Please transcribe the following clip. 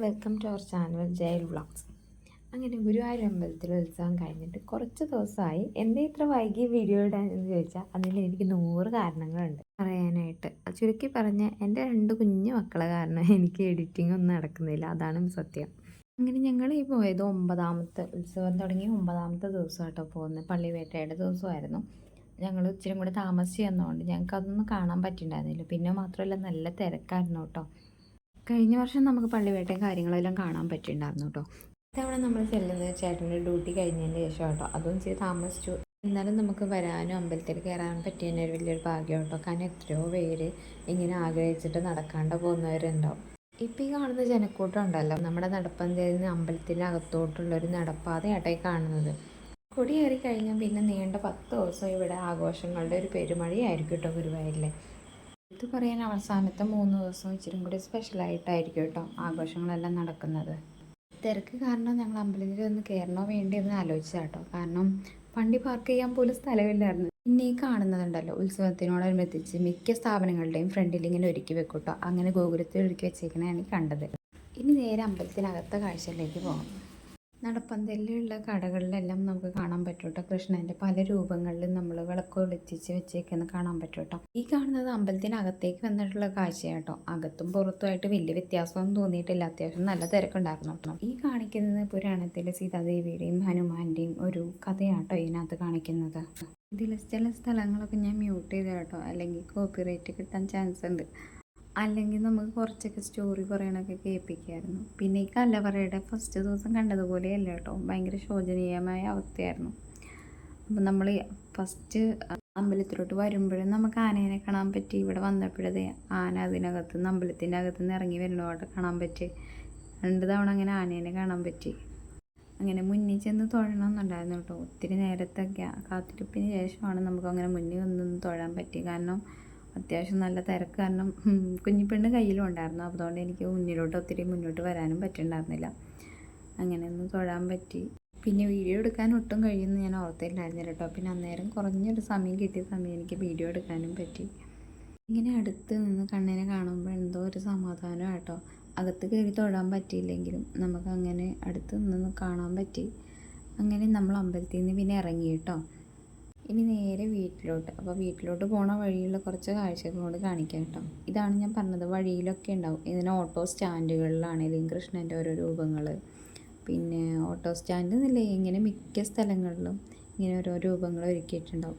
Welcome to our channel ജയിൽ vlogs. അങ്ങനെ ഗുരുവായൂർ അമ്പലത്തിൽ ഉത്സവം കഴിഞ്ഞിട്ട് കുറച്ച് ദിവസമായി. എന്തേ ഇത്ര വൈകി വീഡിയോ ഇടാനെന്ന് ചോദിച്ചാൽ അതിന് എനിക്ക് 100 കാരണങ്ങളുണ്ട് പറയാനായിട്ട്. ചുരുക്കി പറഞ്ഞ എൻ്റെ 2 കുഞ്ഞു മക്കളെ കാരണം എനിക്ക് എഡിറ്റിംഗ് ഒന്നും നടക്കുന്നില്ല, അതാണ് സത്യം. അങ്ങനെ ഞങ്ങൾ ഈ പോയത് 9ാമത്തെ ഉത്സവം തുടങ്ങി 9ാമത്തെ ദിവസം കേട്ടോ പോകുന്നത്. പള്ളിവേട്ടയുടെ ദിവസമായിരുന്നു. ഞങ്ങൾ ഇച്ചിരി കൂടെ താമസിച്ച് ചെന്നതുകൊണ്ട് ഞങ്ങൾക്ക് അതൊന്നും കാണാൻ പറ്റിയിട്ടുണ്ടായിരുന്നില്ല. പിന്നെ മാത്രമല്ല നല്ല തിരക്കായിരുന്നു കേട്ടോ. കഴിഞ്ഞ വർഷം നമുക്ക് പള്ളിവേട്ടയും കാര്യങ്ങളെല്ലാം കാണാൻ പറ്റിയിട്ടുണ്ടായിരുന്നു കേട്ടോ. ഇത്തവണ നമ്മൾ ചെല്ലുന്നത് ചേട്ടൻ്റെ ഡ്യൂട്ടി കഴിഞ്ഞതിന് ശേഷം കേട്ടോ. അതും ചെയ്ത് താമസിച്ചു. എന്നാലും നമുക്ക് വരാനും അമ്പലത്തിൽ കയറാനും പറ്റിയതിൻ്റെ ഒരു വലിയൊരു ഭാഗ്യം കേട്ടോ. കാരണം എത്രയോ പേര് ഇങ്ങനെ ആഗ്രഹിച്ചിട്ട് നടക്കാണ്ട് പോകുന്നവരുണ്ടാവും. ഇപ്പം ഈ കാണുന്ന ജനക്കൂട്ടം ഉണ്ടല്ലോ, നമ്മുടെ നടപ്പന്തലിൽ നിന്ന് അമ്പലത്തിനകത്തോട്ടുള്ളൊരു നടപ്പാതയാട്ടോ ഈ കാണുന്നത്. കൊടിയേറി കഴിഞ്ഞാൽ പിന്നെ നീണ്ട 10 ദിവസം ഇവിടെ ആഘോഷങ്ങളുടെ ഒരു പെരുമഴയായിരിക്കും കേട്ടോ ഗുരുവായൂരിലെ. ഇത് പറയാൻ അവസാനത്തെ 3 ദിവസം ഇച്ചിരി കൂടി സ്പെഷ്യലായിട്ടായിരിക്കും കേട്ടോ ആഘോഷങ്ങളെല്ലാം നടക്കുന്നത്. തിരക്ക് കാരണം ഞങ്ങൾ അമ്പലത്തിൽ ഒന്ന് കയറണോ വേണ്ടിയെന്ന് ആലോചിച്ചാൽ കേട്ടോ. കാരണം വണ്ടി പാർക്ക് ചെയ്യാൻ പോലും സ്ഥലമില്ലായിരുന്നു. പിന്നെ ഈ കാണുന്നതുണ്ടല്ലോ, ഉത്സവത്തിനോടനുബന്ധിച്ച് മിക്ക സ്ഥാപനങ്ങളുടെയും ഫ്രണ്ടിൽ ഇങ്ങനെ ഒരുക്കി വെക്കും കേട്ടോ. അങ്ങനെ ഗോപുരത്തിൽ ഒരുക്കി വെച്ചേക്കണതാണ് കണ്ടത്. ഇനി നേരെ അമ്പലത്തിനകത്തെ കാഴ്ചയിലേക്ക് പോകാം. നടപ്പന്തലിലുള്ള കടകളിലെല്ലാം നമുക്ക് കാണാൻ പറ്റും കേട്ടോ. കൃഷ്ണൻ്റെ പല രൂപങ്ങളിലും നമ്മൾ വിളക്ക് ഒളിച്ചിച്ച് വെച്ചേക്കെന്ന് കാണാൻ പറ്റും കേട്ടോ. ഈ കാണുന്നത് അമ്പലത്തിനകത്തേക്ക് വന്നിട്ടുള്ള കാഴ്ചയാട്ടോ. അകത്തും പുറത്തുമായിട്ട് വലിയ വ്യത്യാസമൊന്നും തോന്നിയിട്ടില്ല. അത്യാവശ്യം നല്ല തിരക്കുണ്ടായിരുന്നു കേട്ടോ. ഈ കാണിക്കുന്നത് പുരാണത്തിലെ സീതാദേവിയുടെയും ഹനുമാന്റെയും ഒരു കഥയാട്ടോ ഇതിനകത്ത് കാണിക്കുന്നത്. ഇതിൽ ചില സ്ഥലങ്ങളൊക്കെ ഞാൻ മ്യൂട്ട് ചെയ്ത കേട്ടോ, അല്ലെങ്കിൽ കോപ്പിറൈറ്റ് കിട്ടാൻ ചാൻസ് ഉണ്ട്. അല്ലെങ്കിൽ നമുക്ക് കുറച്ചൊക്കെ സ്റ്റോറി പറയണൊക്കെ കേൾപ്പിക്കായിരുന്നു. പിന്നെ ഈ കല്ലറയുടെ ഫസ്റ്റ് ദിവസം കണ്ടതുപോലെയല്ല കേട്ടോ, ഭയങ്കര ശോചനീയമായ അവസ്ഥയായിരുന്നു. അപ്പം നമ്മൾ ഫസ്റ്റ് അമ്പലത്തിലോട്ട് വരുമ്പോഴും നമുക്ക് ആനേനെ കാണാൻ പറ്റി. ഇവിടെ വന്നപ്പോഴേ ആന അതിനകത്ത് നിന്ന് അമ്പലത്തിൻ്റെ അകത്ത് നിന്ന് ഇറങ്ങി വരുന്നതോടെ കാണാൻ പറ്റി. 2 തവണ അങ്ങനെ ആനേനെ കാണാൻ പറ്റി. അങ്ങനെ മുന്നിൽ ചെന്ന് തൊഴണമെന്നുണ്ടായിരുന്നു കേട്ടോ. ഒത്തിരി നേരത്തെ കാത്തിരിപ്പിന് ശേഷമാണ് നമുക്ക് അങ്ങനെ മുന്നിൽ വന്നൊന്ന് തൊഴാൻ പറ്റി. കാരണം അത്യാവശ്യം നല്ല തിരക്ക് കാരണം കുഞ്ഞിപ്പെണ്ണ് കയ്യിലും ഉണ്ടായിരുന്നു. അതുകൊണ്ട് എനിക്ക് മുന്നോട്ട് വരാനും പറ്റുന്നുണ്ടായിരുന്നില്ല. അങ്ങനെ ഒന്ന് തൊഴാൻ പറ്റി. പിന്നെ വീഡിയോ എടുക്കാൻ ഒട്ടും കഴിയുമെന്ന് ഞാൻ ഓർത്തില്ലായിരുന്നു കേട്ടോ. പിന്നെ അന്നേരം കുറഞ്ഞൊരു സമയം കിട്ടിയ സമയം എനിക്ക് വീഡിയോ എടുക്കാനും പറ്റി. ഇങ്ങനെ അടുത്ത് നിന്ന് കണ്ണിനെ കാണുമ്പോൾ എന്തോ ഒരു സമാധാനം കേട്ടോ. അകത്ത് കയറി തൊഴാൻ പറ്റിയില്ലെങ്കിലും നമുക്ക് അങ്ങനെ അടുത്ത് നിന്ന് കാണാൻ പറ്റി. അങ്ങനെ നമ്മൾ അമ്പലത്തിൽ നിന്ന് പിന്നെ ഇറങ്ങി കേട്ടോ. ഇനി നേരെ വീട്ടിലോട്ട്. അപ്പോൾ വീട്ടിലോട്ട് പോണ വഴിയുള്ള കുറച്ച് കാഴ്ചകളോട് കാണിക്കാം കേട്ടോ. ഇതാണ് ഞാൻ പറഞ്ഞത്, വഴിയിലൊക്കെ ഉണ്ടാവും. ഇതിന് ഓട്ടോ സ്റ്റാൻഡുകളിലാണെങ്കിലും കൃഷ്ണൻ്റെ ഓരോ രൂപങ്ങൾ, പിന്നെ ഓട്ടോ സ്റ്റാൻഡ് എന്നില്ല, ഇങ്ങനെ മിക്ക സ്ഥലങ്ങളിലും ഇങ്ങനെ ഓരോ രൂപങ്ങൾ ഒരുക്കിയിട്ടുണ്ടാവും.